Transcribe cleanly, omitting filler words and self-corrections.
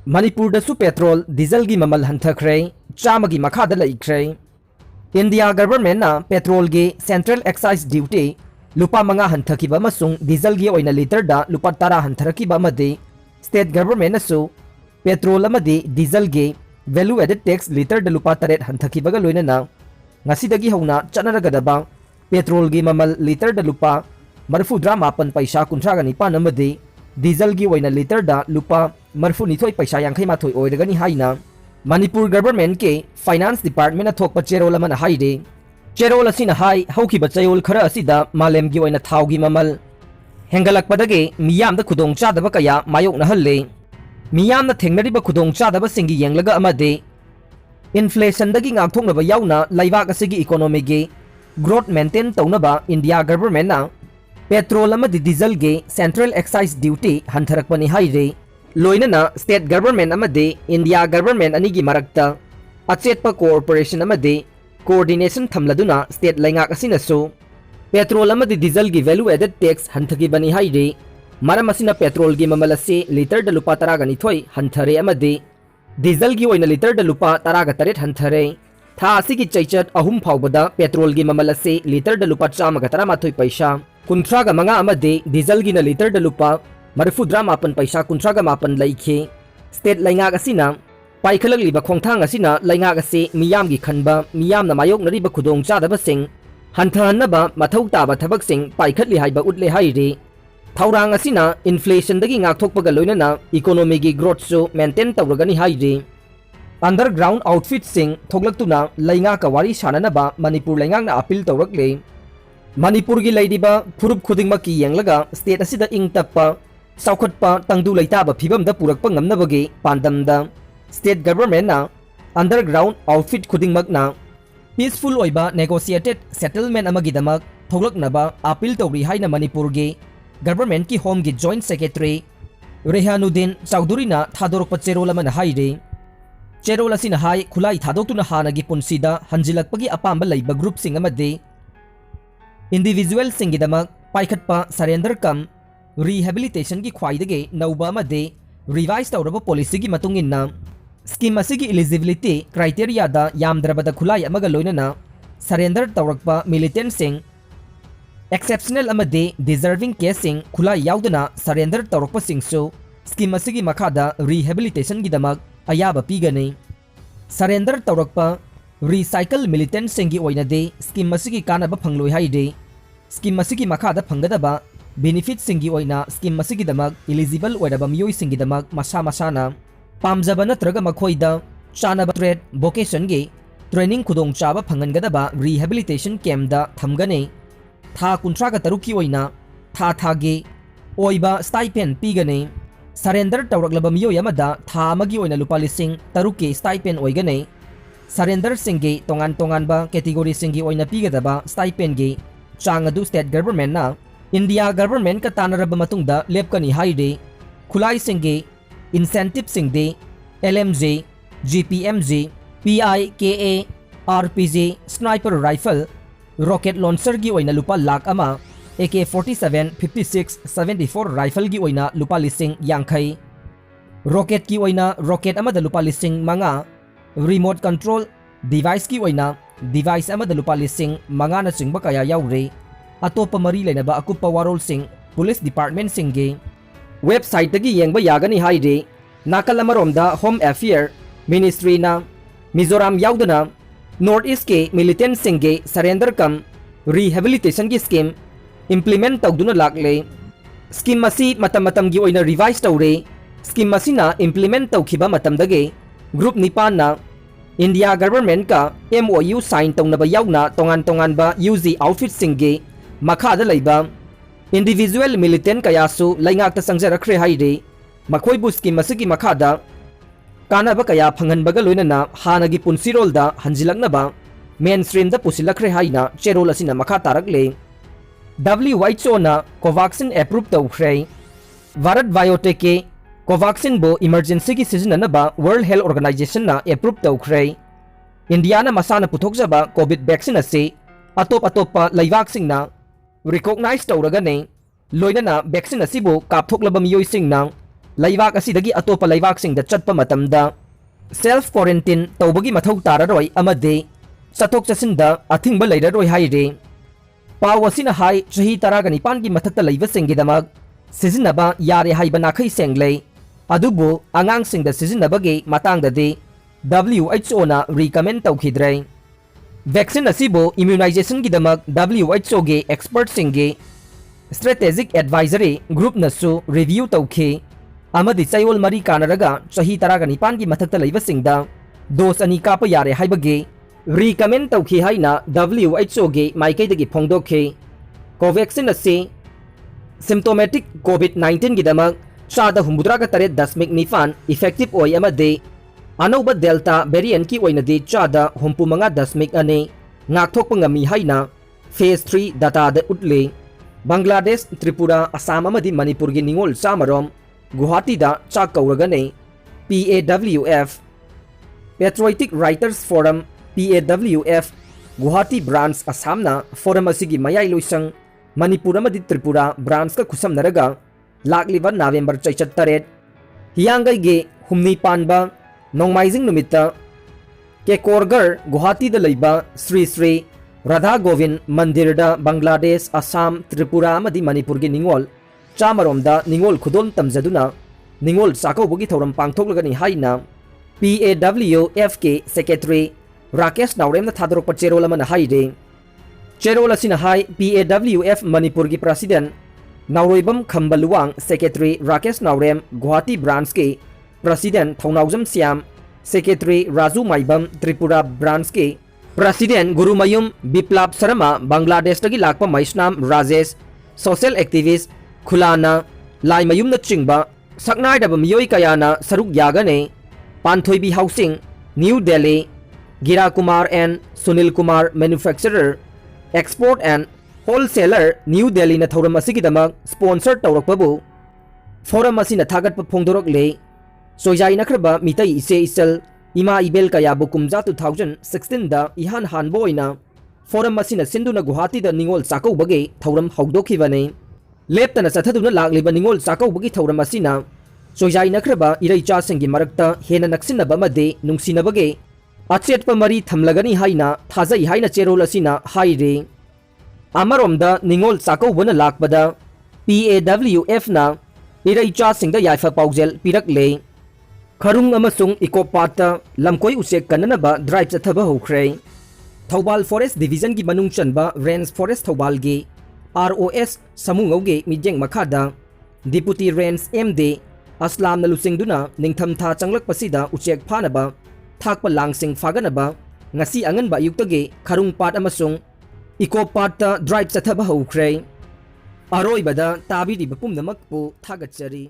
मणिपुरदसु petrol diesel की ममल हंथख्रे चामगी मखादा लैख्रे। India government petrol की central excise duty लुपा मंगा हंथखिबा मसुंग डीजल की ओइना लीटर दा लुपा 10 हंथरखिबा मदे स्टेट गवर्नमेंट असु पेट्रोल अमदि डीजल की वैल्यू एडेड टैक्स लीटर दा लुपा 8 हंथखिबगा लोइनना ngasiदगी हौना चनरगदबा पेट्रोल की ममल लीटर दा लुपा 49 पैसा 39 अमदि डीजल की ओइना लीटर दा लुपा 42 पैसा 52 ओइरगनी हाइना मणिपुर गवर्नमेंट के फाइनेंस डिपार्टमेंट थोक चेरोल अमना हाइरे। चेरोल असिना हाई हौखिबा चयोल खरा असिदा मालेम की ओइना थाव की ममल हेंगलकपदगे मियामदा खुदोंग चादबा कया मायोकनहल्ले। मियामना थेंगनरिबा खुदोंग चादबा सिंगी येंगलगा अमदे इन्फ्लेशन दगी ngaktoknaba yauna laibak asigi economy के ग्रोथ मेंटेन तौनबा इंडिया गवर्नमेंट पेट्रोल अमदि डीजल के सेंट्रल एक्साइज ड्यूटी हंथरकपनि हाइरे। लोइनना स्टेट गवर्नमेंट अमदि इंडिया गवर्नमेंट अनिगी मरक्ता अचेतपा कोऑपरेशन अमदि कोऑर्डिनेशन थमलदुना स्टेट लैंगाक असिनसु पेट्रोल अमदि डीजल की वैल्यू एडेड टैक्स हंथगिबनि हाइरे। मरम असिना पेट्रोल की ममल असे लीटर द लुपा 12 हंथरे अमदि डीजल की ओइना लीटर द लुपा 13 हंथरे। था असिगी चैचत अहुम फाउबदा पेट्रोल की ममल असे लीटर द लुपा 113 पैसा 35 अमदि डीजल की लीटर द लुपा 49 पैसा 39 लैखे। स्टेट लैंगाक असिना पाइखलगलिबा खोंथांग असिना लैंगाक असे मियामगी खनबा मियामना मायोकनरिबा खुदोंग चादबसिंग हंथहन्नबा मथौ ताबा थबकसिंग पाइखतलि हाइबा उतले हाइरे। थौरांग असिना इन्फ्लेशन दगी ngaktokpaga लोइनना इकोनॉमी की ग्रोथ सु मेंटेन तौरगनी हाइरे। अंडरग्राउंड आउटफिट सिंग थोगलक्तुना लैंगा का वारी साननबा मणिपुर लैंगांगना अपील तौरकले। मणिपुर की लैदिबा फुरुप खुदिंगमकी येंगलगा स्टेट असिदा इंग तप्पा साउखटपा तंगदु लैताबा फिबमदा पुरकपा ngamnabagi पांदमदा स्टेट गवर्नमेंट अंडरग्राउंड आउटफिट खुदिंगमकना पीसफुल ओइबा नेगोशिएटेड सेटलमेंट अमगिदमक थोगलकनबा अपील तौरी हाइना मणिपुर के गवर्नमेंट की होम की जॉइंट सेक्रेटरी रेहानुद्दीन चौधरीना थादोरकपा चेरोल अमना हाइरे। चेरोल असिना हाई खुलाई थादोक्तुना हानगी पुंसीदा हंजिलकपगी अपांबा लैबा ग्रुप सिंग अमदे इंडिविजुअल सिंगिदमक पाइखटपा सरेंडर कम रिहेबिलिटेशन की ख्वाइदगे नौबा अमदे रिवाइज तौरबा पॉलिसी की मतुंगिन्ना स्कीम असिगी एलिजिबिलिटी क्राइटेरियादा यामद्रबदा खुलाई अमगा लोइनना सरेंडर तौरकपा मिलिटेंट सिंग एक्सेप्शनल अमदे डिजर्विंग केसिंग खुलाई याउदना सरेंडर तौरकपसिंगसु स्कीम असिगी मखादा रिहेबिलिटेशन गिदमक अयाबा पीगने। सरेंडर तौरकपा रिसाइकल मिलिटेंट सिंगी ओइनदे स्कीम असिगी कानबा फंगलोइ हाइदे। स्कीम असिगी मखादा फंगदबा बेनिफिट सिंगी ओइना स्कीम असिगिदमक एलिजिबल ओइरबा मियोइ सिंगिदमक मसा मसाना पामजबा नत्रगा मखोइदा चानबा ट्रेड वोकेशन गे ट्रेनिंग खुदोंग चाबा फंगनगदबा रिहेबिलिटेशन कैम्पदा थमगने। था 53 की ओइना था थागे ओइबा स्टाइपेंड पीगने। सरेंडर तौरकलबा मियोइ अमदा था अमगी ओइना लुपा 3,000 के स्टाइपेंड ओइगने। सरेंडर सिंगे तोंगान तोंगानबा कैटेगोरी सिंगी ओइना पीगदबा स्टाइपेंड गे चांग अदु स्टेट गवर्नमेंट ना इंडिया गवर्नमेंट का तानरबा मतुंगदा लेपकनी हाइरे। खुलाई सिंगे इंसेंटिव सिंगदे LMJ GPMJ PIKA RPG sniper rifle rocket launcher की ओइना लुपा लाख अमा AK-47 56 74 राइफल की ओइना लुपा 50,000 रॉकेट की ओइना रॉकेट अमदा लुपा 5,000 रिमोट कंट्रोल डिवाइस की ओइना डिवाइस अमदा लुपा 5,000 ना चिंगबा कया याउरे। अतोप मरी लेनबा अकुप्पा वारोल सिंह पुलिस डिपार्टमेंट सिंगे वेबसाइट तगी येंगबा यागनी हाइरे। नाकल अमरोमदा होम अफेयर मिनिस्ट्री ना मिजोराम याउदना नॉर्थ ईस्ट के मिलिटेंट सिंगे सरेंडर कम रिहेबिलिटेशन की स्कीम इम्प्लीमेंट तौदुना लाकले। स्कीम असी मतम मतम की ओइना रिवाइज तौरे। स्कीम असिना इम्प्लीमेंट तौखिबा मतमदगे ग्रुप 9 ना इंडिया गवर्नमेंट का MOU साइन तौनबा याउना तोंगान तोंगानबा UG आउटफिट सिंगे मखादा लैबा इंडिविजुअल मिलिटेंट कयासु लैंगाक्ता संजरखरे हाइरे। मखोइबु स्कीम असिगी मखादा कानबा कया फंगनबगा लोइनना हानगी पुंसिरोलदा हंजिलकनबा मेन स्ट्रीमदा पुसिलखरे हाइना चेरोल असिना मखा तारकले। WHO ना कोवैक्सीन अप्रूव तौखरे। भारत बायोटेक के कोवैक्सीन बो इमरजेंसी की सिजननबा वर्ल्ड हेल्थ ऑर्गेनाइजेशन ना अप्रूव तौखरे। इंडिया ना मसाना पुथोकजबा कोविड वैक्सीन असे अतोप अतोपा लैवाकसिंगना रिकॉग्नाइज तौरगने लोइनना वैक्सीन असिबो कापथोकलबा मियोइसिंगना ꯂꯩꯕꯥꯛ ꯑꯁꯤꯗꯒꯤ ꯑꯇꯣꯞꯄ ꯂꯩꯕꯥꯛꯁꯤꯡꯗ ꯆꯠꯄ ꯃꯇꯝꯗ ꯁꯦꯜꯐ ꯀ꯭ꯋꯥꯔꯦꯟꯇꯤꯟ ꯇꯧꯕꯒꯤ ꯃꯊꯧ ꯇꯥꯔꯔꯣꯏ ꯑꯃꯗꯤ ꯆꯠꯊꯣꯛ ꯆꯠꯁꯤꯟꯗ ꯑꯊꯤꯡꯕ ꯂꯩꯔꯔꯣꯏ ꯍꯥꯏꯔꯤ꯫ ꯄꯥꯎ ꯑꯁꯤꯅ ꯍꯥꯏ ꯆꯍꯤ 19ꯒꯤ ꯃꯊꯛꯇ ꯂꯩꯕꯁꯤꯡꯒꯤꯗꯃꯛ ꯁꯤꯖꯤꯟꯅꯕ ꯌꯥꯔꯦ ꯍꯥꯏꯕ ꯅꯥꯈꯩ ꯁꯦꯡꯂꯩ, ꯑꯗꯨꯕꯨ ꯑꯉꯥꯡꯁꯤꯡꯗ ꯁꯤꯖꯤꯟꯅꯕꯒꯤ ꯃꯇꯥꯡꯗꯗꯤ WHOꯅ ꯔꯤꯀꯃꯦꯟ ꯇꯧꯈꯤꯗ꯭ꯔꯦ꯫ ꯚꯦꯛꯁꯤꯟ ꯑꯁꯤꯕꯨ ꯏꯝꯃ꯭ꯌꯨꯅꯥꯏꯖꯦꯁꯟꯒꯤꯗꯃꯛ WHOꯒꯤ ꯑꯦꯛꯁꯄꯔꯠꯁꯤꯡꯒꯤ ꯁ꯭ꯇ꯭ꯔꯦꯇꯦꯖꯤꯛ ꯑꯦꯗꯚꯥꯏꯖꯔꯤ ꯒ꯭ꯔꯨꯞꯅꯁꯨ ꯔꯤꯚꯤꯌꯨ ꯇꯧꯈꯤ ꯑꯃꯗꯤ ꯆꯌꯣꯜ 4 ꯀꯥꯟꯅꯔꯒ ꯆꯍꯤ 19ꯒꯤ ꯃꯊꯛꯇ ꯂꯩꯕꯁꯤꯡꯗ ꯗꯣꯁ 2 ꯀꯥꯞꯄ ꯌꯥꯔꯦ ꯍꯥꯏꯕꯒꯤ ꯔꯤꯀꯃꯦꯟ ꯇꯧꯈꯤ ꯍꯥꯏꯅ WHOꯒꯤ ꯃꯥꯏꯀꯩꯗꯒꯤ ꯐꯣꯡꯗꯣꯛꯈꯤ꯫ ꯀꯣꯚꯦꯛꯁꯤꯟ ꯑꯁꯤ ꯁꯤꯝꯇꯣꯃꯦꯇꯤꯛ COVID-19ꯒꯤꯗꯃꯛ 68.9% ꯏꯐꯦꯛꯇꯤꯚ ꯑꯣꯏ ꯑꯃꯗꯤ ꯑꯅꯧꯕ ꯗꯦꯜꯇꯥ ꯚꯦꯔꯤꯌꯦꯟꯠꯀꯤ ꯑꯣꯏꯅꯗꯤ 65.2% ꯉꯥꯛꯊꯣꯛꯄ ꯉꯝꯃꯤ ꯍꯥꯏꯅ ꯐꯦꯖ 3 ꯗꯥꯇꯥꯗ ꯎꯠꯂꯤ꯫ ꯕꯪꯒ꯭ꯂꯥꯗꯦश, ꯇ꯭ꯔꯤꯄꯨꯔꯥ, ꯑꯁꯥꯝ ꯑꯃꯗꯤ ꯃꯅꯤꯄꯨꯔꯒꯤ ꯅꯤꯡꯉꯣꯜ 100ꯔꯣꯝ ꯒꯨꯋꯥꯍꯥꯇꯤꯗ ꯆꯥꯛ ꯀꯧꯔꯒꯅꯤ꯫ PAWF patriotic writers forum PAWF Guwahati branch ꯑꯁꯥꯝꯅ ꯐꯣꯔꯝ ꯑꯁꯤꯒꯤ ꯃꯌꯥꯏ ꯂꯣꯏꯁꯪ ꯃꯅꯤꯄꯨꯔ ꯑꯃꯗꯤ ꯇ꯭ꯔꯤꯄꯨꯔꯥ ꯕ꯭ꯔꯥꯟꯆꯀ ꯈꯨꯠꯁꯝꯅꯔꯒ ꯂꯥꯛꯂꯤꯕ ꯅꯕꯦꯝꯕꯔ ꯆꯩꯆꯠ 7 ꯍꯤꯌꯥꯡꯒꯩꯒꯤ ꯍꯨꯝꯅꯤ ꯄꯥꯟꯕ ꯅꯣꯡꯃꯥꯏꯖꯤꯡ ꯅꯨꯃꯤꯠꯇ ꯀꯦꯀꯣꯔꯒꯔ ꯒꯨꯋꯥꯍꯥꯇꯤꯗ ꯂꯩꯕ శ్రీ శ్రీ ꯔꯥꯙꯥ ꯒꯣꯕꯤꯟ ꯃꯟꯗꯤꯔꯗ ꯕꯪꯒ꯭ꯂꯥꯗꯦश, ꯑꯁꯥꯝ, ꯇ꯭ꯔꯤꯄꯨꯔꯥ ꯑꯃꯗꯤ ꯃꯅꯤꯄꯨꯔꯒꯤ ꯅꯤꯡꯉꯣꯜ 100ꯔꯣꯝꯗ ꯅꯤꯡꯉꯣꯜ ꯈꯨꯗꯣꯜ ꯇꯝꯖꯗꯨꯅ ꯅꯤꯡꯉꯣꯜ ꯆꯥꯛꯀꯧꯕꯒꯤ ꯊꯧꯔꯝ ꯄꯥꯡꯊꯣꯛꯂꯒꯅꯤ ꯍꯥꯏꯅ PAWFꯀꯤ ꯁꯦꯀ꯭ꯔꯦꯇꯔꯤ ꯔꯥꯀꯦꯁ ꯅꯥꯎꯔꯦꯝꯅ ꯊꯥꯗꯣꯔꯛꯄ ꯆꯦꯔꯣꯜ ꯑꯃꯅ ꯍꯥꯏꯔꯤ꯫ ꯆꯦꯔꯣꯜ ꯑꯁꯤꯅ ꯍꯥꯏ PAWF ꯃꯅꯤꯄꯨꯔꯒꯤ ꯄ꯭ꯔꯁꯤꯗꯦꯟꯠ ꯅꯥꯎꯔꯣꯏꯕꯝ ꯈꯝꯕꯂꯨꯋꯥꯡ, ꯁꯦꯀ꯭ꯔꯦꯇꯔꯤ ꯔꯥꯀꯦꯁ ꯅꯥꯎꯔꯦꯝ, ꯒꯨꯋꯥꯍꯥꯇꯤ ꯕ꯭ꯔꯥꯟꯆꯀꯤ ꯄ꯭ꯔꯁꯤꯗꯦꯟꯠ ꯊꯧꯅꯥꯎꯖꯝ ꯁ꯭ꯌꯥꯝ, ꯁꯦꯀ꯭ꯔꯦꯇꯔꯤ ꯔꯥꯖꯨ ꯃꯥꯏꯕꯝ, ꯇ꯭ꯔꯤꯄꯨꯔꯥ ꯕ꯭ꯔꯥꯟꯆꯀꯤ ꯄ꯭ꯔꯁꯤꯗꯦꯟꯠ ꯒꯨꯔꯨꯃꯌꯨꯝ ꯕꯤꯄ꯭ꯂꯥꯞ ꯁꯔꯃ, ꯕꯪꯒ꯭ꯂꯥꯗꯦशꯇꯒꯤ ꯂꯥꯛꯄ ꯃꯩꯁꯅꯥꯝ ꯔꯥꯖꯦꯁ, ꯁꯣꯁꯤꯌꯦꯜ ꯑꯦꯛꯇꯤꯚꯤꯁꯠ ꯈꯨꯂꯥꯅ ꯂꯥꯏꯃꯌꯨꯝꯅꯆꯤꯡꯕ ꯁꯛꯅꯥꯏꯔꯕ ꯃꯤꯑꯣꯏ ꯀꯌꯥꯅ ꯁꯔꯨꯛ ꯌꯥꯒꯅꯤ꯫ Panthoibi housing, new Delhi, Gira Kumar and Sunil Kumar manufacturer, export and wholesaler, new ꯗꯦꯜꯂꯤꯅ ꯊꯧꯔꯝ ꯑꯁꯤꯒꯤꯗꯃꯛ ꯁ꯭ꯄꯣꯟꯁꯔ ꯇꯧꯔꯛꯄꯕꯨ ꯐꯣꯔꯝ ꯑꯁꯤꯅ ꯊꯥꯒꯠꯄ ꯐꯣꯡꯗꯣꯔꯛꯂꯤ꯫ ꯆꯣꯏꯖꯥꯏꯅꯈ꯭ꯔꯕ ꯃꯤꯇꯩ ꯏꯆꯦ ꯏꯆꯜ ꯏꯃꯥ ꯏꯕꯦꯜ ꯀꯌꯥꯕꯨ ꯀꯨꯝꯖꯥ 2016ꯗ ꯏꯍꯥꯟ ꯍꯥꯟꯕ ꯑꯣꯏꯅ ꯐꯣꯔꯝ ꯑꯁꯤꯅ ꯁꯤꯟꯗꯨꯅ ꯒꯨꯋꯥꯍꯥꯇꯤꯗ ꯅꯤꯡꯉꯣꯜ ꯆꯥꯛꯀꯧꯕꯒꯤ ꯊꯧꯔꯝ ꯍꯧꯗꯣꯛꯈꯤꯕꯅꯤ꯫ ꯂꯦꯞꯇꯅ ꯆꯠꯊꯗꯨꯅ ꯂꯥꯛꯂꯤꯕ ꯅꯤꯡꯉꯣꯜ ꯆꯥꯛꯀꯧꯕꯒꯤ ꯊꯧꯔꯝ ꯑꯁꯤꯅ ꯆꯣꯏꯖꯥꯏꯅꯈ꯭ꯔꯕ ꯏꯔꯩꯆꯥꯁꯤꯡꯒꯤ ꯃꯔꯛꯇ ꯍꯦꯟꯅ ꯅꯛꯁꯤꯟꯅꯕ ꯑꯃꯗꯤ ꯅꯨꯡꯁꯤꯅꯕꯒꯤ ꯑꯆꯦꯠꯄ ꯃꯔꯤ ꯊꯝꯂꯒꯅꯤ ꯍꯥꯏꯅ ꯊꯥꯖꯩ ꯍꯥꯏꯅ ꯆꯦꯔꯣꯜ ꯑꯁꯤꯅ ꯍꯥꯏꯔꯤ꯫ ꯑꯃꯔꯣꯝꯗ ꯅꯤꯡꯉꯣꯜ ꯆꯥꯛꯀꯧꯕꯅ ꯂꯥꯛꯄꯗ PAWFꯅ ꯏꯔꯩꯆꯥꯁꯤꯡꯗ ꯌꯥꯏꯐ ꯄꯥꯎꯖꯦꯜ ꯄꯤꯔꯛꯂꯦ꯫ ꯈꯔꯨꯡ ꯑꯃꯁꯨꯡ ꯏꯀꯣꯄꯥꯠꯇ ꯂꯝꯀꯣꯏ ꯎꯆꯦꯛ ꯀꯟꯅꯅꯕ ꯗ꯭ꯔꯥꯏꯕ ꯆꯠꯊꯕ ꯍꯧꯈ꯭ꯔꯦ꯫ ꯊꯧꯕꯥꯜ ꯐꯣꯔꯦꯁꯠ ꯗꯤꯚꯤꯖꯟꯒꯤ ꯃꯅꯨꯡ ꯆꯟꯕ ꯔꯦꯟꯖ ꯐꯣꯔꯦꯁꯠ ꯊꯧꯕꯥꯜꯒꯤ ROS ꯁꯃꯨꯉꯧꯒꯤ ꯃꯤꯠꯌꯦꯡ ꯃꯈꯥꯗ ꯗꯤꯄꯨꯇꯤ ꯔꯦꯟꯖ MD ꯑꯁꯂꯥꯝꯅ ꯂꯨꯆꯤꯡꯗꯨꯅ ꯅꯤꯡꯊꯝꯊꯥ ꯆꯪꯂꯛꯄꯁꯤꯗ ꯎꯆꯦꯛ ꯐꯥꯅꯕ ꯊꯥꯛꯄ ꯂꯥꯡꯁꯤꯡ ꯐꯥꯒꯅꯕ ꯉꯁꯤ ꯑꯉꯟꯕ ꯑꯌꯨꯛꯇꯒꯤ ꯈꯔꯨꯡꯄꯥꯠ ꯑꯃꯁꯨꯡ ꯏꯀꯣꯄꯥꯠꯇ ꯗ꯭ꯔꯥꯏꯕ ꯆꯠꯊꯕ ꯍꯧꯈ꯭ꯔꯦ꯫ ꯑꯔꯣꯏꯕꯗ ꯇꯥꯕꯤꯔꯤꯕ ꯄꯨꯝꯅꯃꯛꯄꯨ ꯊꯥꯒꯠꯆꯔꯤ꯫